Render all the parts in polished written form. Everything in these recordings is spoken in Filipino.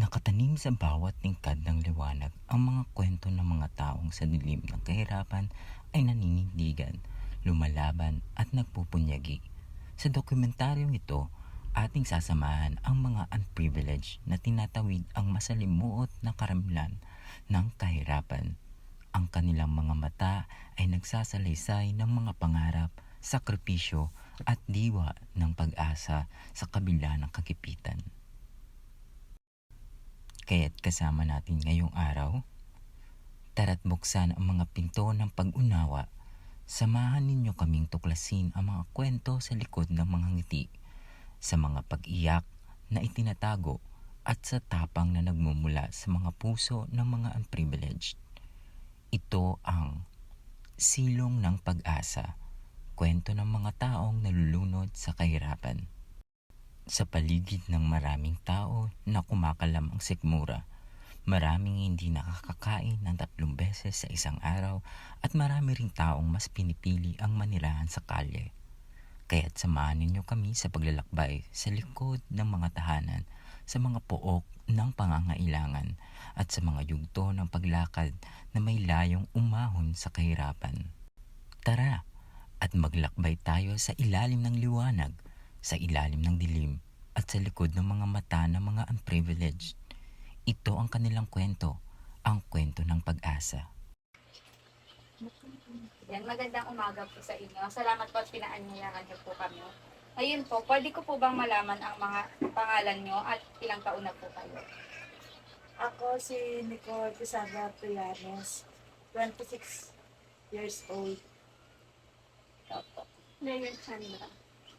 Nakatanim sa bawat tingkad ng liwanag ang mga kwento ng mga taong sa dilim ng kahirapan ay naninindigan, lumalaban at nagpupunyagi. Sa dokumentaryong ito, ating sasamahan ang mga unprivileged na tinatawid ang masalimuot na karamlan ng kahirapan. Ang kanilang mga mata ay nagsasalaysay ng mga pangarap, sakripisyo at diwa ng pag-asa sa kabila ng kagipitan. Kaya't kasama natin ngayong araw, tara't buksan ang mga pinto ng pag-unawa. Samahan ninyo kaming tuklasin ang mga kwento sa likod ng mga ngiti, sa mga pag-iyak na itinatago at sa tapang na nagmumula sa mga puso ng mga unprivileged. Ito ang Silong ng Pag-asa, kwento ng mga taong nalulunod sa kahirapan. Sa paligid ng maraming tao na kumakalam ang sikmura, maraming hindi nakakakain ng 3 beses sa isang araw at marami ring taong mas pinipili ang manirahan sa kalye. Kaya't samahan ninyo kami sa paglalakbay sa likod ng mga tahanan, sa mga pook ng pangangailangan at sa mga yugto ng paglakad na may layong umahon sa kahirapan. Tara at maglakbay tayo sa ilalim ng liwanag, sa ilalim ng dilim at sa likod ng mga mata ng mga unprivileged. Ito ang kanilang kwento, ang kwento ng pag-asa. Yan, magandang umaga po sa inyo. Salamat po at pinaanyayahan niyo po kami. Ayun po, pwede ko po bang malaman ang mga pangalan niyo at ilang taon na po kayo? Ako si Nicole Quesada Trillanes, 26 years old. Opo. Mayor Chandra.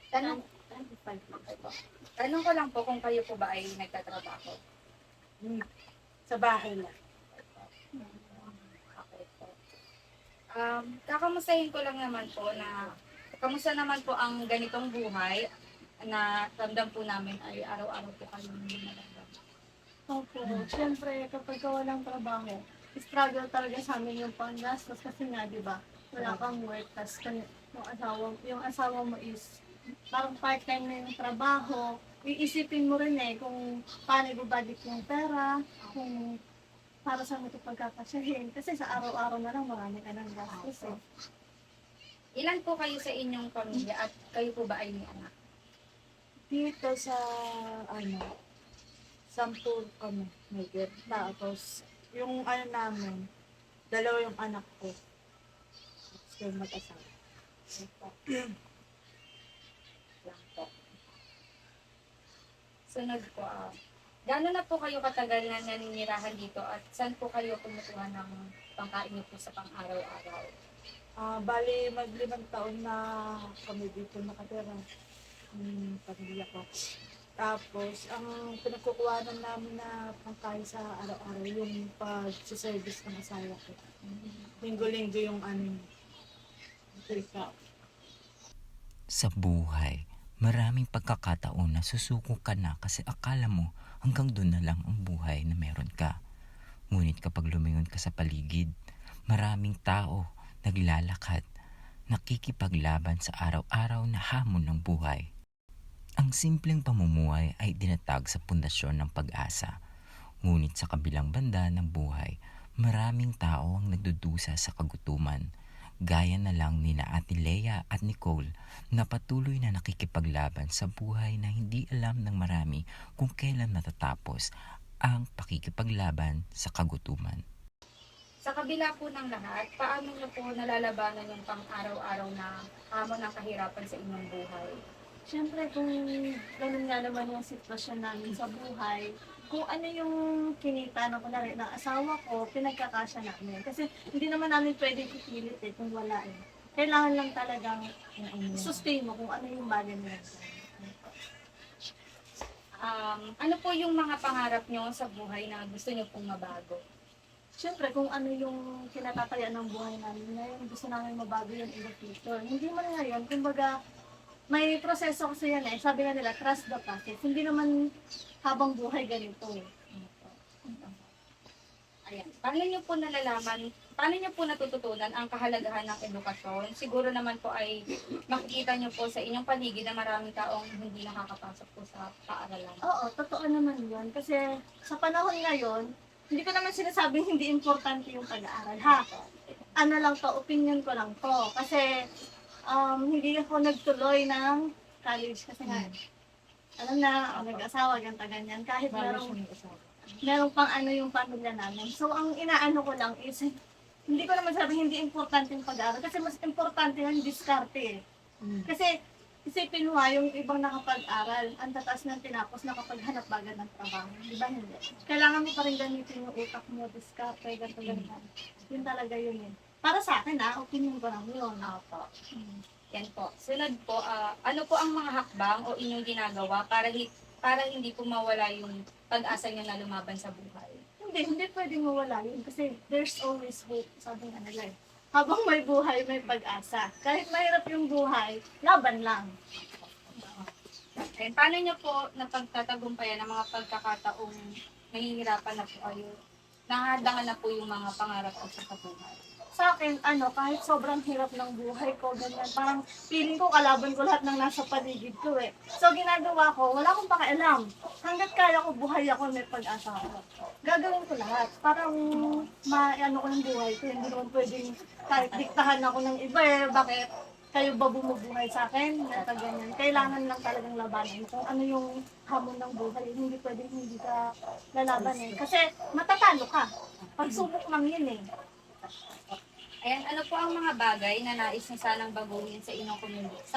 Tanong, 25 okay po. Tanong ko lang po kung kayo po ba ay nagtatrabaho. Sa bahay lang. Okay po. Kakamustahin ko lang naman po na kamusta naman po ang ganitong buhay na ramdam po namin ay araw-araw po kayo nagtatrabaho. Opo, siyempre kapag walang trabaho, struggle talaga sa amin yung panggastos kasi nga, di ba, wala kang work, tas yung asawa mo is parang part-time na yung trabaho, iisipin mo rin kung paano ibabalik yung pera, kung para saan mo ito pagkakasyahin, kasi sa araw-araw na lang marami ka ng gastos Ilan po kayo sa inyong pamilya at kayo po ba ay may anak? Dito sa, 10 kami, may get. Tapos, yung namin, 2 yung anak ko. Tapos yung mag-asawa. Lang po. Sunod po, gaano na po kayo katagal na naninirahan dito at saan po kayo kumukuha ng pangkain niyo po sa pang-araw-araw? Bali, mag-5 taon na kami dito nakatira. Pamilya ko. Tapos, ang pinagkukuhanan namin na pangkain sa araw-araw, yung pag-service ng asawa ko. Linggo-linggo yung take-out. Sa buhay, maraming pagkakataon na susuko ka na kasi akala mo hanggang doon na lang ang buhay na meron ka. Ngunit kapag lumingon ka sa paligid, maraming tao naglalakad, nakikipaglaban sa araw-araw na hamon ng buhay. Ang simpleng pamumuhay ay dinatag sa pundasyon ng pag-asa. Ngunit sa kabilang banda ng buhay, maraming tao ang nagdudusa sa kagutuman. Gaya na lang nina Ate Lea at Nicole na patuloy na nakikipaglaban sa buhay na hindi alam ng marami kung kailan matatapos ang pakikipaglaban sa kagutuman. Sa kabila po ng lahat, paano niyo po nalalabanan yung pang-araw-araw na hamon ng kahirapan sa inyong buhay? Siyempre, kung ganun nga naman yung sitwasyon namin sa buhay, kung ano yung kinita na kunwari ng asawa ko, pinagkakasya namin. Kasi hindi naman namin pwedeng ipilit kung wala Kailangan lang talagang sustain mo kung ano yung bagay na Ano po yung mga pangarap niyo sa buhay na gusto niyo pong mabago? Siyempre, kung ano yung kinatatayaan ng buhay namin ngayon, gusto namin mabago yun in the future. Hindi man ngayon, kumbaga, may proseso kasi yan Sabi nga nila, trust the process. Hindi naman habang buhay ganito Ayan. Paano niyo po natututunan ang kahalagahan ng edukasyon? Siguro naman po ay makikita niyo po sa inyong paligid na maraming taong hindi nakakapasok po sa paaralan. Oo, totoo naman yun. Kasi sa panahon ngayon, hindi ko naman sinasabing hindi importante yung pag-aaral, ha? Ano lang to, opinion ko lang to. Kasi hindi ako nagtuloy ng college kasi nga, alam na, nag-asawa, ganito, ganyan. Kahit merong pang ano yung pamilya namin. So, ang inaano ko lang is, hindi ko naman sabi hindi importante yung pag-aaral. Kasi mas importante yung diskarte eh. Kasi, isipin mo yung ibang nakapag-aral, ang tataas ng tinapos nakapaghanap bagad ng trabaho. Di ba hindi? Kailangan mo pa rin gamitin yung utak mo, diskarte, ganito, ganyan. Yun talaga yun eh. Para sa akin opinion ko lang yun. Opo. Yan po. Sunod po, ano po ang mga hakbang o inyong ginagawa para hindi po mawala yung pag-asa niyo na lumaban sa buhay? Hindi pwedeng mawala yun kasi there's always hope, sabi nga nila eh. Habang may buhay, may pag-asa. Kahit mahirap yung buhay, laban lang. And paano niyo po napagtatagumpayan ang mga pagkakataong nahihirapan na po kayo? Nahadangan na po yung mga pangarap ko sa buhay. Sa akin, kahit sobrang hirap ng buhay ko, ganyan, parang feeling ko kalaban ko lahat ng nasa paligid ko eh. So, ginagawa ko, wala akong pakialam. Hanggat kaya ko, buhay ako, may pag-asa ako. Gagawin ko lahat. Parang, maano ko ng buhay ko. Hindi naman pwedeng kahit diktahan ako ng iba eh. Bakit kayo ba bumubuhay sa akin? Ito ganyan. Kailangan lang talagang labanan. Kung ano yung hamon ng buhay, hindi pwedeng hindi ka lalaban eh. Kasi matatalo ka. Pagsubok lang yun eh. Ayan, ano po ang mga bagay na nais niyo sanang baguhin sa inyong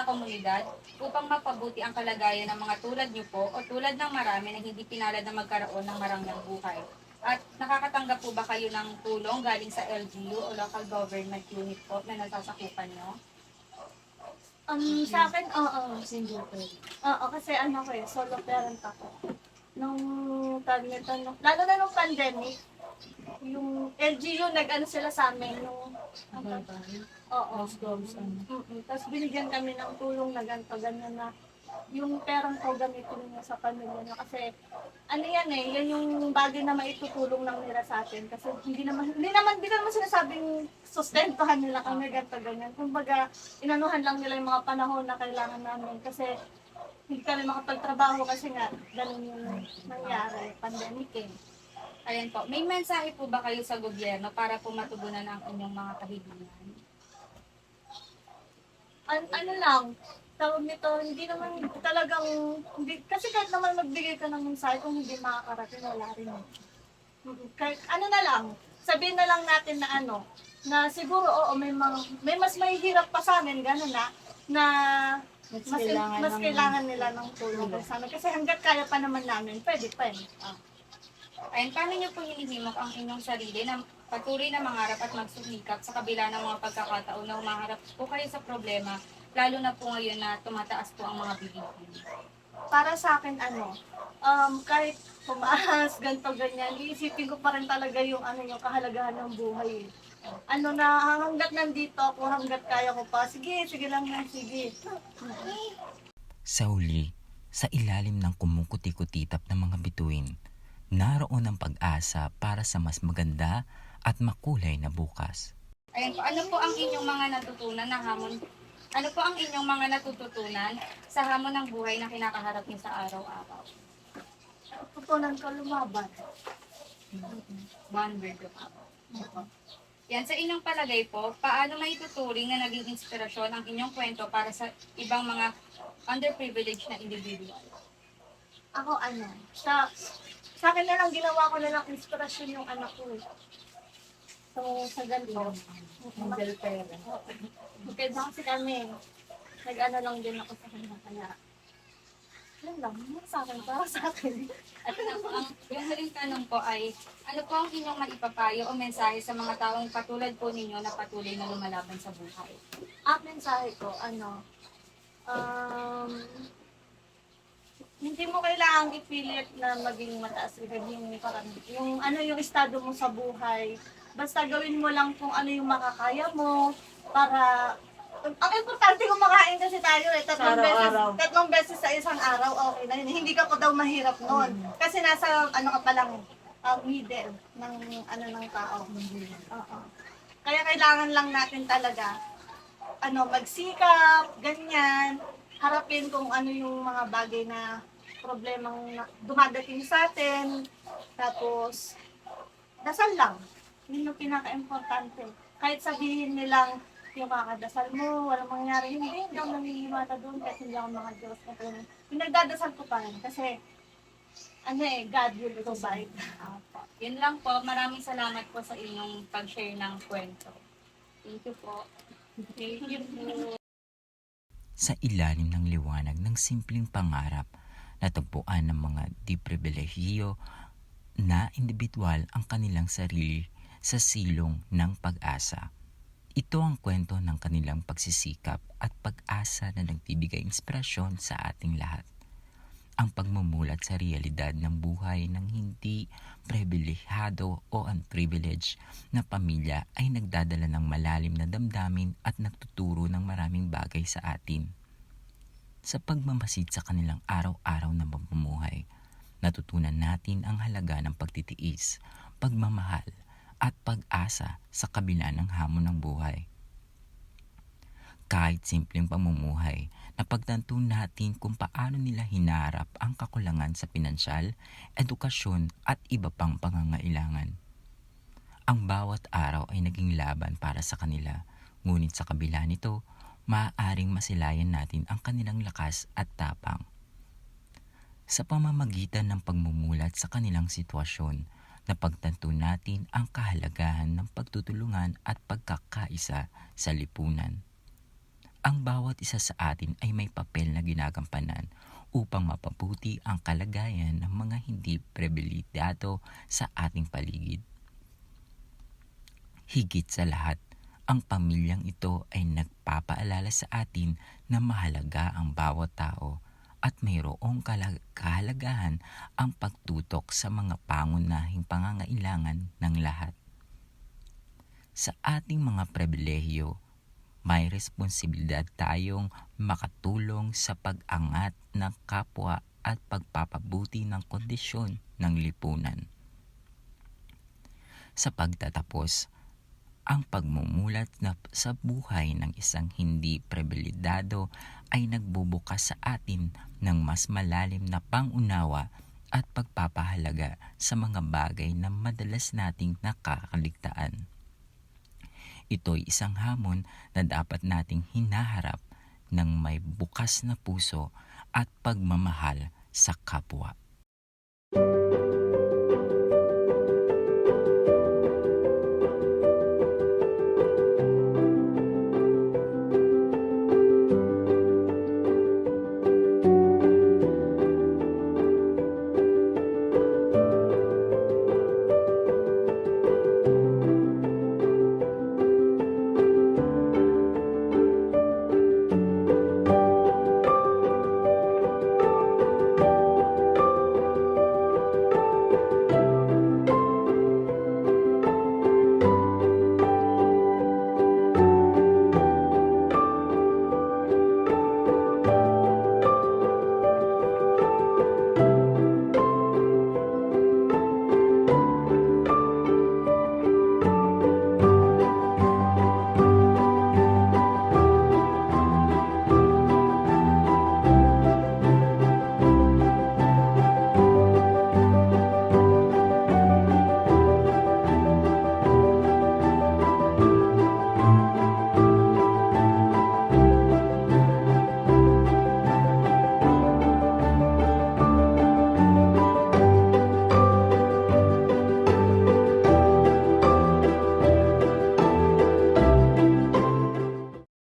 komunidad upang mapabuti ang kalagayan ng mga tulad niyo po o tulad ng marami na hindi pinalad na magkaroon ng marangyang buhay? At nakakatanggap po ba kayo ng tulong galing sa LGU o local government unit po na nasasakupan niyo? Sa akin, oo. Oo, kasi ko eh, solo parent ako. Nung lalo na nung pandemic, yung LGU nag-ano sila sa amin nung oo. Tapos binigyan kami ng tulong na ganito, ganyan na yung perang ko gamitin niya sa pamilya niya kasi yan yung bagay na maitutulong ng nila sa atin kasi hindi naman sinasabing sustentuhan nila kami ganito ganyan. Kumbaga inanuhan lang nila yung mga panahon na kailangan namin kasi hindi kami makapagtrabaho kasi nga ganun yung nangyari, pandemic eh. Ayan po, may mensahe po ba kayo sa gobyerno para po matugunan ang inyong mga kahilingan? Ano lang, tawag nito, hindi naman talagang, kasi kahit naman magbigay ka ng mensahe kung hindi makakarating, wala rin. Kahit ano na lang, sabihin na lang natin na na siguro may mas mahihirap pa sa amin, gano'n na mas kailangan nila ng tulong sa amin. Kasi hanggat kaya pa naman namin, pwede pa eh. Ayan, paano niyo po hinihimok ang inyong sarili na patuloy na mangarap at magsumikap sa kabila ng mga pagkakataon na umaharap po kayo sa problema, lalo na po ngayon na tumataas po ang mga bilihin? Para sa akin, kahit tumaas, ganito, ganyan, iisipin ko pa rin talaga yung kahalagahan ng buhay. Na hanggat nandito ako, hanggat kaya ko pa, sige lang yan, sige. Sa huli, sa ilalim ng kumukuti-kutitap ng mga bituin, naroon ang pag-asa para sa mas maganda at makulay na bukas. Ayan po, ano po ang inyong mga natutunan na hamon? Ano po ang inyong mga natututunan sa hamon ng buhay na kinakaharap niyo sa araw-araw? Tutunan ko lumaban. One word po. Yan, sa inyong palagay po, paano maituturing na naging inspirasyon ang inyong kwento para sa ibang mga underprivileged na individual? Ako sa akin na lang ginawa ko na lang inspirasyon yung anak ko eh. So, sa ganito. Angel Pera. Okay na kasi kami. Nag-ano lang din ako sa kanya. Kaya, yun lang. Sa akin, para sa akin. At ano po, yung huling tanong po ay, ano po ang inyong maipapayo o mensahe sa mga taong katulad po ninyo na patuloy na lumalaban sa buhay? Ang mensahe ko, hindi mo kailangang ipilit na maging mataas yung estado mo sa buhay. Basta gawin mo lang kung ano yung makakaya mo para ang importante kumakain kasi tayo tatlong beses sa isang araw, okay na yun. Hindi ka pa daw mahirap noon. Kasi nasa ka pa lang, middle ng ano ng tao. Oo. Kaya kailangan lang natin talaga magsikap, ganyan, harapin kung ano yung mga bagay na problemang dumadating sa atin. Tapos, dasal lang. Yun yung pinaka-importante. Kahit sabihin nilang yung kakadasal mo, walang mangyari, hindi ako nanginimata doon kasi hindi ako mga Diyos. Pinagdadasal ko pa rin kasi God will provide. Yun lang po. Maraming salamat po sa inyong pag-share ng kwento. Thank you po. Thank you po. Sa ilalim ng liwanag ng simpleng pangarap, natagpuan ng mga depribilehiyo na individual ang kanilang sarili sa silong ng pag-asa. Ito ang kwento ng kanilang pagsisikap at pag-asa na nagbibigay inspirasyon sa ating lahat. Ang pagmumulat sa realidad ng buhay ng hindi pribilehado o unprivileged na pamilya ay nagdadala ng malalim na damdamin at nagtuturo ng maraming bagay sa atin. Sa pagmamasid sa kanilang araw-araw na pamumuhay, natutunan natin ang halaga ng pagtitiis, pagmamahal, at pag-asa sa kabila ng hamon ng buhay. Kahit simpleng pamumuhay, napagtanto natin kung paano nila hinarap ang kakulangan sa pinansyal, edukasyon at iba pang pangangailangan. Ang bawat araw ay naging laban para sa kanila, ngunit sa kabila nito, maaaring masilayan natin ang kanilang lakas at tapang. Sa pamamagitan ng pagmumulat sa kanilang sitwasyon, napagtanto natin ang kahalagahan ng pagtutulungan at pagkakaisa sa lipunan. Ang bawat isa sa atin ay may papel na ginagampanan upang mapabuti ang kalagayan ng mga hindi pribilehiado sa ating paligid. Higit sa lahat, ang pamilyang ito ay nagpapaalala sa atin na mahalaga ang bawat tao at mayroong kahalagahan ang pagtutok sa mga pangunahing pangangailangan ng lahat. Sa ating mga pribilehiyo, may responsibilidad tayong makatulong sa pag-angat ng kapwa at pagpapabuti ng kondisyon ng lipunan. Sa pagtatapos, ang pagmumulat sa buhay ng isang hindi pribilehiado ay nagbubukas sa atin ng mas malalim na pangunawa at pagpapahalaga sa mga bagay na madalas nating nakakaligtaan. Ito'y isang hamon na dapat nating hinaharap ng may bukas na puso at pagmamahal sa kapwa.